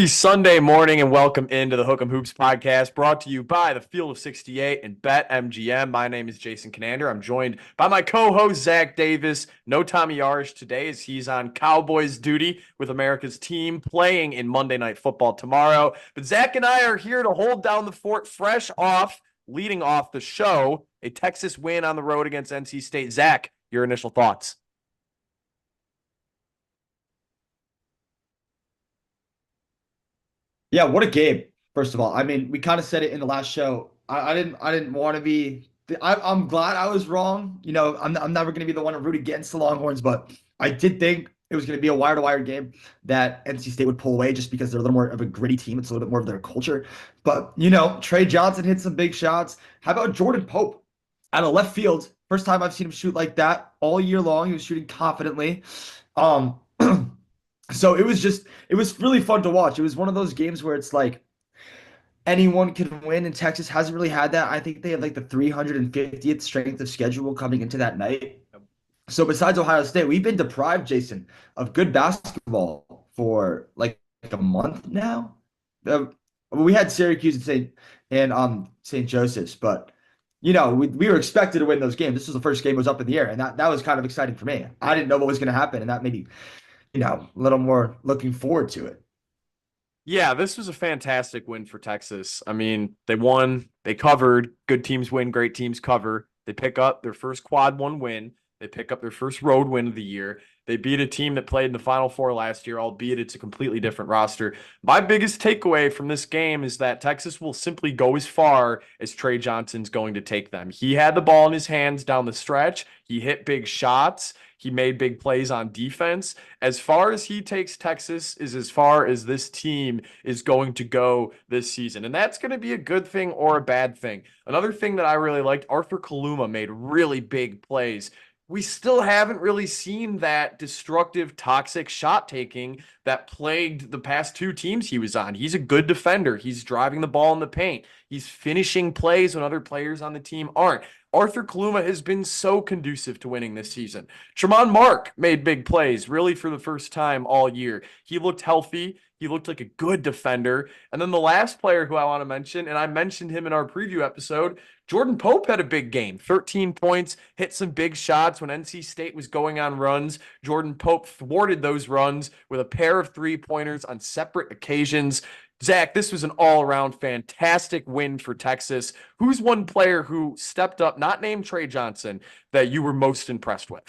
Sunday morning and welcome into the Hook'em Hoops podcast brought to you by the Field of 68 and BetMGM. My name is Jason Conander. I'm joined by my co-host Zach Davis. No Tommy Yarish today as he's on Cowboys duty with America's team playing in Monday Night Football tomorrow. But Zach and I are here to hold down the fort fresh off, leading off the show, a Texas win on the road against NC State. Zach, your initial thoughts? Yeah, what a game. First of all, I mean, we kind of said it in the last show. I didn't want to be. I'm glad I was wrong. I'm never going to be the one to root against the Longhorns, but I did think it was going to be a wire-to-wire game that NC State would pull away just because they're a little more of a gritty team. It's a little bit more of their culture. But Trey Johnson hit some big shots. How about Jordan Pope out of left field? First time I've seen him shoot like that all year long. He was shooting confidently. Um, So it was really fun to watch. It was one of those games where it's like anyone can win, and Texas hasn't really had that. I think they have like the 350th strength of schedule coming into that night. So besides Ohio State, we've been deprived, Jason, of good basketball for like a month now. We had Syracuse and St. Joseph's, but we were expected to win those games. This was the first game that was up in the air, and that was kind of exciting for me. I didn't know what was going to happen, and that made me a little more looking forward to it. Yeah, this was a fantastic win for Texas. I mean, they won, they covered. Good teams win, great teams cover. They pick up their first quad one win. They pick up their first road win of the year. They beat a team that played in the Final Four last year, albeit it's a completely different roster. My biggest takeaway from this game is that Texas will simply go as far as Trey Johnson's going to take them. He had the ball in his hands down the stretch. He hit big shots. He made big plays on defense. As far as he takes Texas is as far as this team is going to go this season. And that's going to be a good thing or a bad thing. Another thing that I really liked, Arthur Kaluma made really big plays. We still haven't really seen that destructive, toxic shot taking that plagued the past two teams he was on. He's a good defender. He's driving the ball in the paint. He's finishing plays when other players on the team aren't. Arthur Kaluma has been so conducive to winning this season. Tremont Mark made big plays really for the first time all year. He looked healthy. He looked like a good defender. And then the last player who I want to mention, and I mentioned him in our preview episode, Jordan Pope had a big game. 13 points, hit some big shots when NC State was going on runs. Jordan Pope thwarted those runs with a pair of three-pointers on separate occasions. Zach, this was an all-around fantastic win for Texas. Who's one player who stepped up, not named Trey Johnson, that you were most impressed with?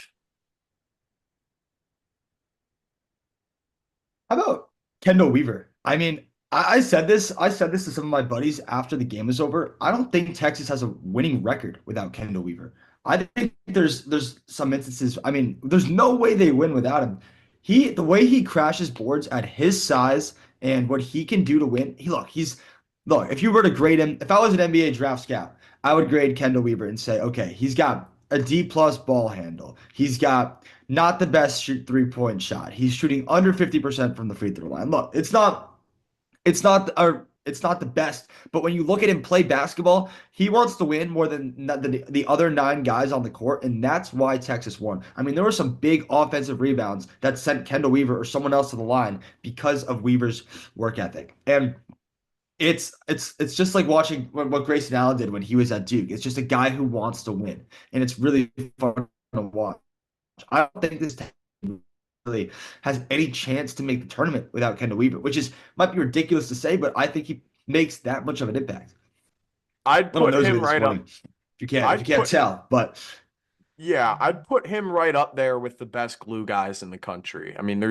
How about Kendall Weaver? I mean, I said this to some of my buddies after the game was over. I don't think Texas has a winning record without Kendall Weaver. I think there's some instances. I mean, there's no way they win without him. The way he crashes boards at his size and what he can do to win. Look, if you were to grade him, if I was an NBA draft scout, I would grade Kendall Weaver and say, okay, he's got a D plus ball handle. He's got not the best shoot 3-point shot. He's shooting under 50% from the free throw line. Look, it's not the best, but when you look at him play basketball, he wants to win more than the other nine guys on the court, and that's why Texas won. I mean, there were some big offensive rebounds that sent Kendall Weaver or someone else to the line because of Weaver's work ethic. And it's just like watching what Grayson Allen did when he was at Duke. It's just a guy who wants to win, and it's really fun to watch. I don't think this team really has any chance to make the tournament without Kendall Weaver, which is might be ridiculous to say, but I think he makes that much of an impact. I'd Little put nosebleed him this right up. morning, if you I'd can't put tell, but Yeah, I'd put him right up there with the best glue guys in the country. I mean,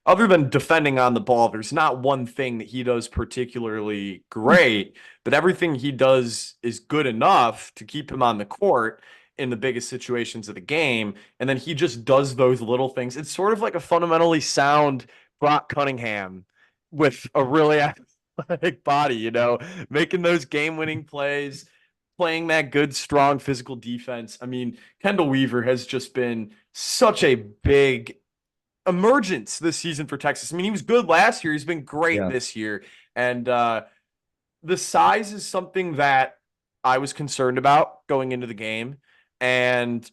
other than defending on the ball, there's not one thing that he does particularly great, but everything he does is good enough to keep him on the court in the biggest situations of the game. And then he just does those little things. It's sort of like a fundamentally sound Brock Cunningham with a really athletic body, making those game-winning plays, playing that good, strong physical defense. I mean, Kendall Weaver has just been such a big emergence this season for Texas. I mean, he was good last year. He's been great yeah. this year. And the size is something that I was concerned about going into the game. And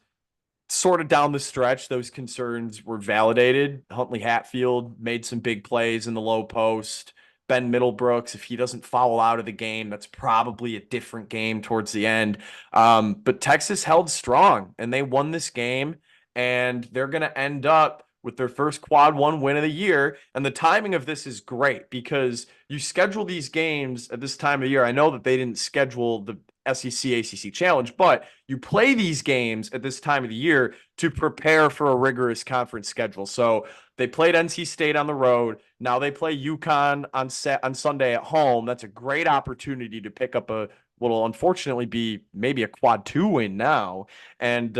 sort of down the stretch, those concerns were validated. Huntley Hatfield made some big plays in the low post. Ben Middlebrooks, if he doesn't foul out of the game, that's probably a different game towards the end. But Texas held strong and they won this game, and they're going to end up with their first quad one win of the year. And the timing of this is great because you schedule these games at this time of year. I know that they didn't schedule the SEC ACC challenge, but you play these games at this time of the year to prepare for a rigorous conference schedule. So they played NC State on the road. Now they play UConn on Sunday at home. That's a great opportunity to pick up a what'll unfortunately be maybe a quad two win now. And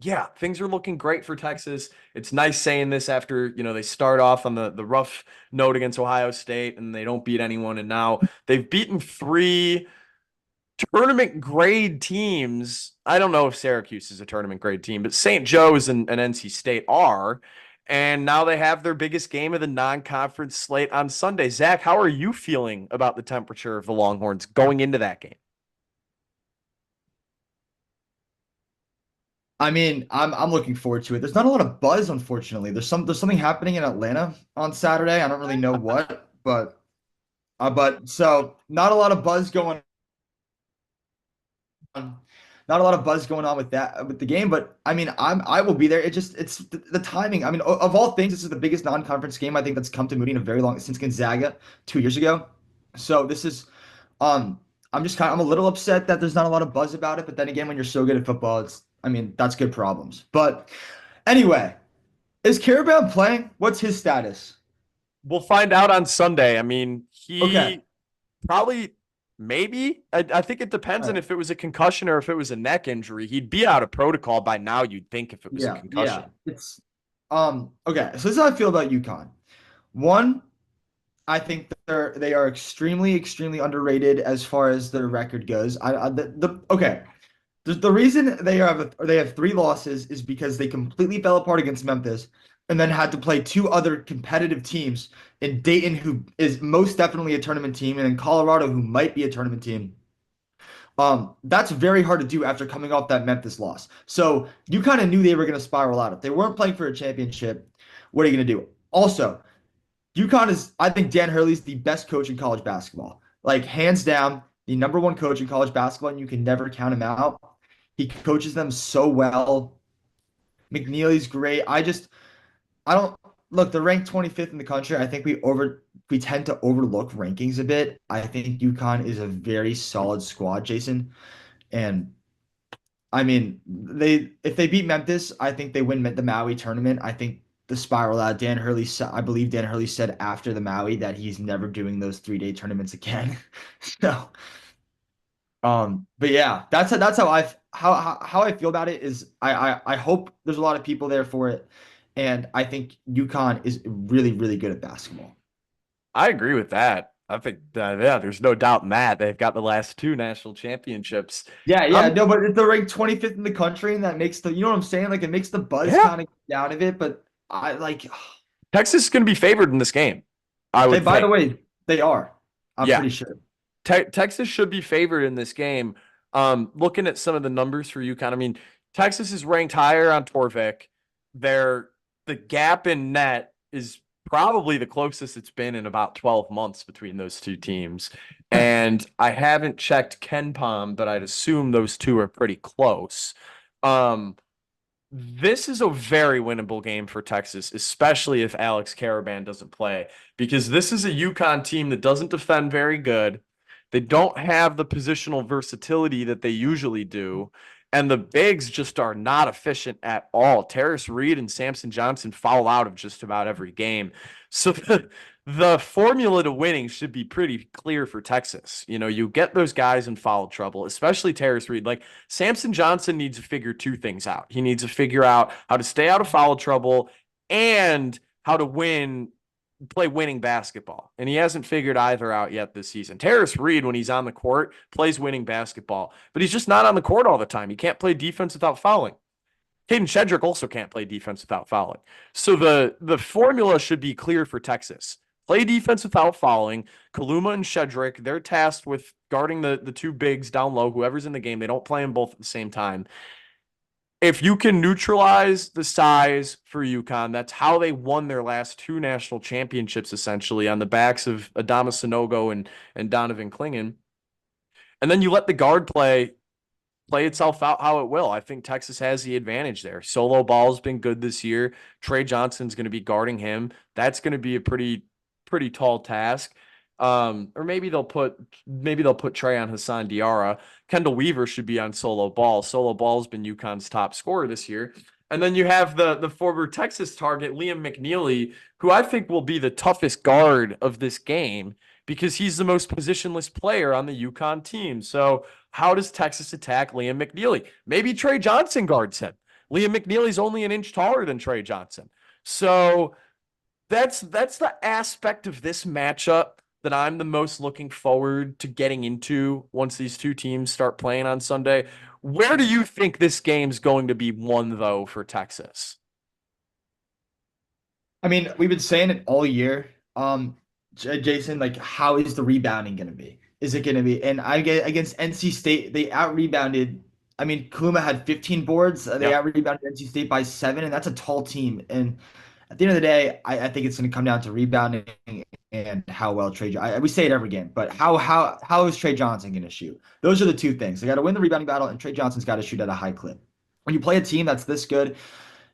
yeah, things are looking great for Texas. It's nice saying this after, they start off on the rough note against Ohio State and they don't beat anyone. And now they've beaten 3 tournament grade teams. I don't know if Syracuse is a tournament grade team, but St. Joe's and NC State are. And now they have their biggest game of the non-conference slate on Sunday. Zach, how are you feeling about the temperature of the Longhorns going into that game? I mean, I'm looking forward to it. There's not a lot of buzz, unfortunately. There's something happening in Atlanta on Saturday. I don't really know what, but so not a lot of buzz going on. Not a lot of buzz going on with the game, but I mean, I will be there. It's the timing. I mean, of all things, this is the biggest non-conference game I think that's come to Moody in a very long since Gonzaga 2 years ago. So this is, I'm just I'm a little upset that there's not a lot of buzz about it. But then again, when you're so good at football, I mean, that's good problems. But anyway, is Carabao playing? What's his status? We'll find out on Sunday. I mean, Okay. he probably, maybe. I think it depends All on right. if it was a concussion or if it was a neck injury. He'd be out of protocol by now, you'd think, if it was a Yeah. concussion. It's okay. So this is how I feel about UConn. One, I think they are extremely underrated as far as their record goes. Okay. The reason they have 3 losses is because they completely fell apart against Memphis and then had to play 2 other competitive teams in Dayton, who is most definitely a tournament team, and in Colorado, who might be a tournament team. That's very hard to do after coming off that Memphis loss. So you kind of knew they were going to spiral out. If they weren't playing for a championship, what are you going to do? Also, UConn is, I think Dan Hurley's the best coach in college basketball. Like, hands down, the #1 coach in college basketball, and you can never count him out. He coaches them so well. McNeely's great. I don't look, they're ranked 25th in the country. I think we tend to overlook rankings a bit. I think UConn is a very solid squad, Jason. And I mean, if they beat Memphis, I think they win the Maui tournament. I think the spiral out. I believe Dan Hurley said after the Maui that he's never doing those 3-day tournaments again. So, but yeah, that's how I feel about it. Is I hope there's a lot of people there for it, and I think UConn is really good at basketball. I agree with that. I think, yeah, there's no doubt in that. They've got the last 2 national championships. Yeah, no, but if they're ranked 25th in the country, and that makes you know what I'm saying? Like, it makes the buzz Yeah, kind of down of it, but I like, Texas is going to be favored in this game, I would by the think. way, they are. I'm Yeah, pretty sure. Texas should be favored in this game. Looking at some of the numbers for UConn, I mean, Texas is ranked higher on Torvik. The gap in net is probably the closest it's been in about 12 months between those 2 teams. And I haven't checked Ken Palm, but I'd assume those 2 are pretty close. This is a very winnable game for Texas, especially if Alex Caravan doesn't play, because this is a UConn team that doesn't defend very good. They don't have the positional versatility that they usually do. And the bigs just are not efficient at all. Terrace Reed and Samson Johnson foul out of just about every game. So the formula to winning should be pretty clear for Texas. You get those guys in foul trouble, especially Terrace Reed. Like, Samson Johnson needs to figure 2 things out. He needs to figure out how to stay out of foul trouble and how to play winning basketball. And he hasn't figured either out yet this season. Terrace Reed, when he's on the court, plays winning basketball, but he's just not on the court all the time. He can't play defense without fouling. Caden Shedrick also can't play defense without fouling. So the formula should be clear for Texas. Play defense without fouling. Kaluma and Shedrick, they're tasked with guarding the 2 bigs down low, whoever's in the game. They don't play them both at the same time. if you can neutralize the size for UConn, that's how they won their last two national championships, essentially, on the backs of Adama Sanogo and Donovan Clingan. And then you let the guard play itself out how it will. I think Texas has the advantage there. Solo ball's been good this year. Trey Johnson's going to be guarding him. That's going to be a pretty tall task. Or maybe they'll put Trey on Hassan Diarra. Kendall Weaver should be on solo ball. Solo ball's been UConn's top scorer this year. And then you have the former Texas target, Liam McNeely, who I think will be the toughest guard of this game because he's the most positionless player on the UConn team. So how does Texas attack Liam McNeely? Maybe Trey Johnson guards him. Liam McNeely's only an inch taller than Trey Johnson. So that's the aspect of this matchup that I'm the most looking forward to getting into once these two teams start playing on Sunday. Where do you think this game's going to be won, though, for Texas? I mean, we've been saying it all year. Jason, like, how is the rebounding going to be? Is it going to be? And I get against NC State, they out rebounded. I mean, Kaluma had 15 boards. They Yeah. out rebounded NC State by 7, and that's a tall team. And at the end of the day, I think it's going to come down to rebounding and how well we say it every game, but how is Trey Johnson going to shoot? Those are the two things. They got to win the rebounding battle, and Trey Johnson's got to shoot at a high clip. When you play a team that's this good,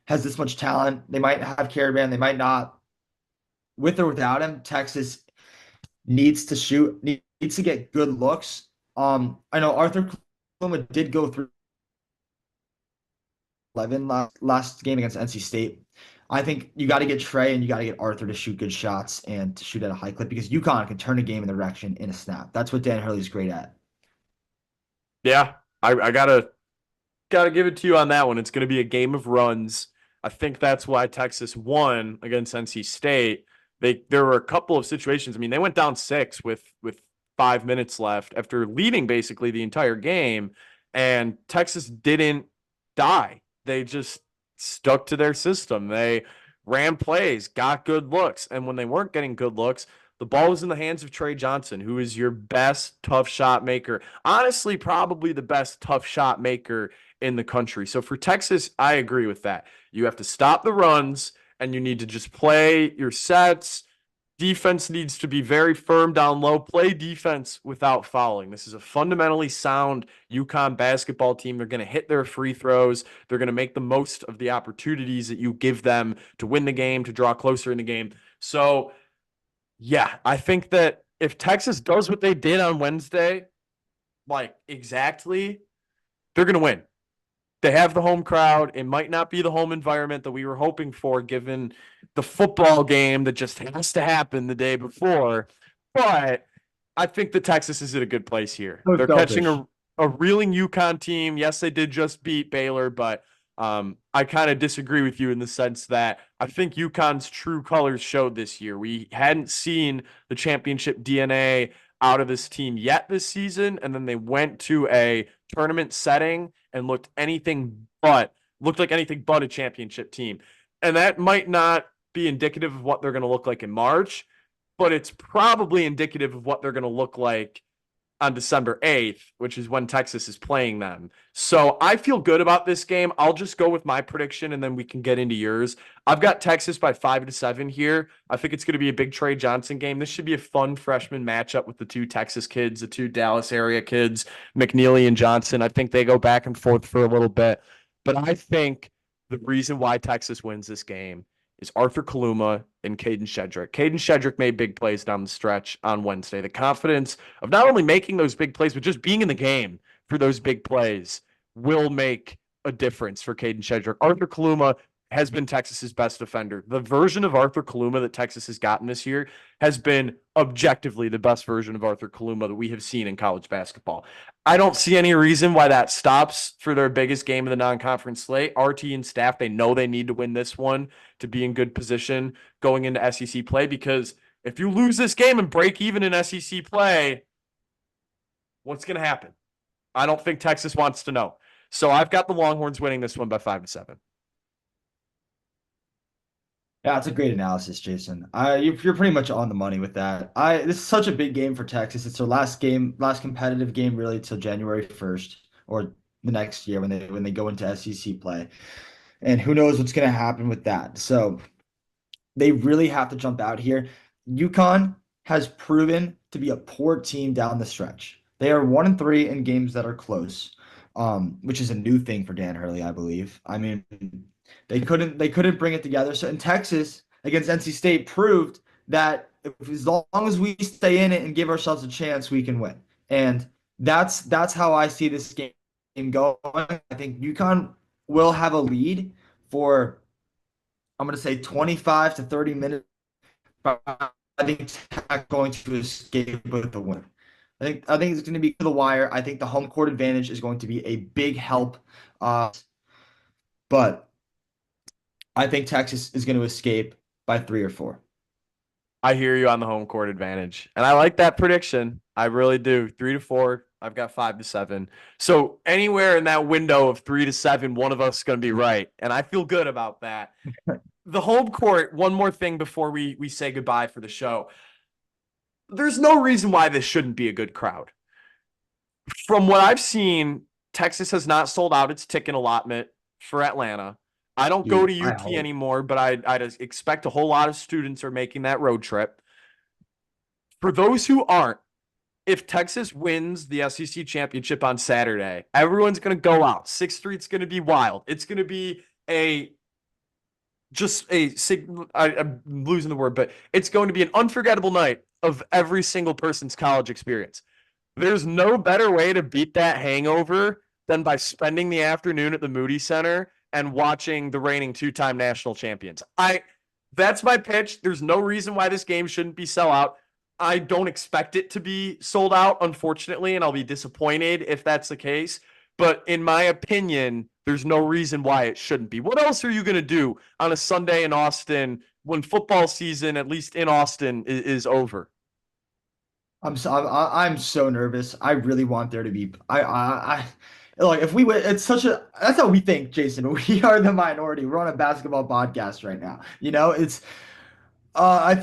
has this much talent, they might have Caravan, they might not. With or without him, Texas needs to shoot, needs to get good looks. I know Arthur Kaluma did go through 11 last game against NC State. I think you got to get Trey and you got to get Arthur to shoot good shots and to shoot at a high clip because UConn can turn a game in the direction in a snap. That's what Dan Hurley's great at. Yeah, I gotta give it to you on that one. It's going to be a game of runs. I think that's why Texas won against NC State. There were a couple of situations. I mean, they went down 6 with 5 minutes left after leading basically the entire game, and Texas didn't die. They just stuck to their system. They ran plays, got good looks, and when they weren't getting good looks, the ball was in the hands of Trey Johnson, who is your best tough shot maker. Honestly, probably the best tough shot maker in the country. So for Texas, I agree with that. You have to stop the runs and you need to just play your sets. Defense needs to be very firm down low. Play defense without fouling. This is a fundamentally sound UConn basketball team. They're going to hit their free throws. They're going to make the most of the opportunities that you give them to win the game, to draw closer in the game. So, yeah, I think that if Texas does what they did on Wednesday, like exactly, they're going to win. They have the home crowd. It might not be the home environment that we were hoping for, given the football game that just has to happen the day before. But I think the Texas is in a good place here. So They're selfish. catching a reeling UConn team. Yes, they did just beat Baylor, but I kind of disagree with you in the sense that I think UConn's true colors showed this year. We hadn't seen the championship DNA out of this team yet this season, and then they went to a tournament setting and looked like anything but a championship team. And that might not be indicative of what they're going to look like in March, but it's probably indicative of what they're going to look like on December 8th, which is when Texas is playing them. So I feel good about this game. I'll just go with my prediction and then we can get into yours. I've got Texas by 5-7 here. I think it's going to be a big Trey Johnson game. This should be a fun freshman matchup with the two Texas kids, the two Dallas area kids, McNeely and Johnson. I think they go back and forth for a little bit. But I think the reason why Texas wins this game is Arthur Kaluma and Caden Shedrick. Caden Shedrick made big plays down the stretch on Wednesday. The confidence of not only making those big plays, but just being in the game for those big plays will make a difference for Caden Shedrick. Arthur Kaluma has been Texas's best defender. The version of Arthur Kaluma that Texas has gotten this year has been objectively the best version of Arthur Kaluma that we have seen in college basketball. I don't see any reason why that stops for their biggest game of the non-conference slate. RT and staff, they know they need to win this one to be in good position going into SEC play, because if you lose this game and break even in SEC play, what's going to happen? I don't think Texas wants to know. So I've got the Longhorns winning this one by 5-7. Yeah, that's a great analysis, Jason. You're pretty much on the money with that. This is such a big game for Texas. It's their last competitive game really till January 1st or the next year when they go into SEC play. And who knows what's going to happen with that. So they really have to jump out here. UConn has proven to be a poor team down the stretch. They are 1-3 in games that are close, which is a new thing for Dan Hurley, I believe. I mean, they couldn't bring it together. So in Texas against NC State proved that as long as we stay in it and give ourselves a chance, we can win. And that's how I see this game going. I think UConn will have a lead for I'm going to say 25 to 30 minutes. But I think Tech going to escape with the win. I think it's going to be to the wire. I think the home court advantage is going to be a big help. But I think Texas is going to escape by 3 or 4. I hear you on the home court advantage. And I like that prediction. I really do. 3-4. I've got 5-7. So anywhere in that window of 3-7, one of us is going to be right. And I feel good about that. The home court, one more thing before we say goodbye for the show. There's no reason why this shouldn't be a good crowd. From what I've seen, Texas has not sold out its ticket allotment for Atlanta. I don't go to UT anymore, but I'd expect a whole lot of students are making that road trip. For those who aren't, if Texas wins the SEC championship on Saturday, everyone's going to go out. 6th Street's going to be wild. It's going to be I'm losing the word, but it's going to be an unforgettable night of every single person's college experience. There's no better way to beat that hangover than by spending the afternoon at the Moody Center and watching the reigning 2-time national champions. That's my pitch. There's no reason why this game shouldn't be sell out. I don't expect it to be sold out, unfortunately, and I'll be disappointed if that's the case. But in my opinion, there's no reason why it shouldn't be. What else are you going to do on a Sunday in Austin when football season, at least in Austin, is over? I'm so nervous. I really want there to be. Like if we win, that's how we think, Jason. We are the minority. We're on a basketball podcast right now. It's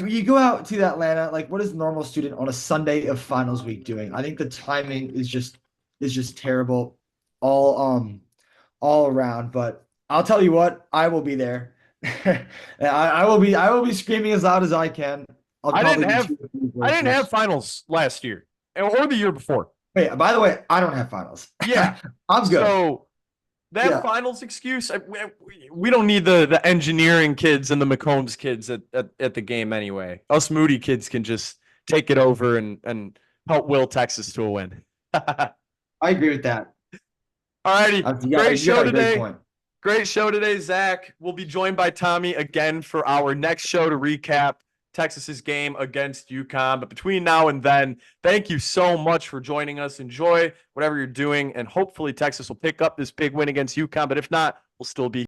you go out to Atlanta. Like, what is a normal student on a Sunday of finals week doing? I think the timing is just terrible, all around. But I'll tell you what, I will be there. I will be screaming as loud as I can. I didn't have finals last year or the year before. Wait, by the way, I don't have finals. Yeah, I'm good. So that finals excuse, we don't need the engineering kids and the McCombs kids at the game anyway. Us Moody kids can just take it over and help will Texas to a win. I agree with that. All righty. Great show today. Great show today, Zach. We'll be joined by Tommy again for our next show to recap Texas's game against UConn. But between now and then, thank you so much for joining us. Enjoy whatever you're doing, and hopefully Texas will pick up this big win against UConn. But if not, we'll still be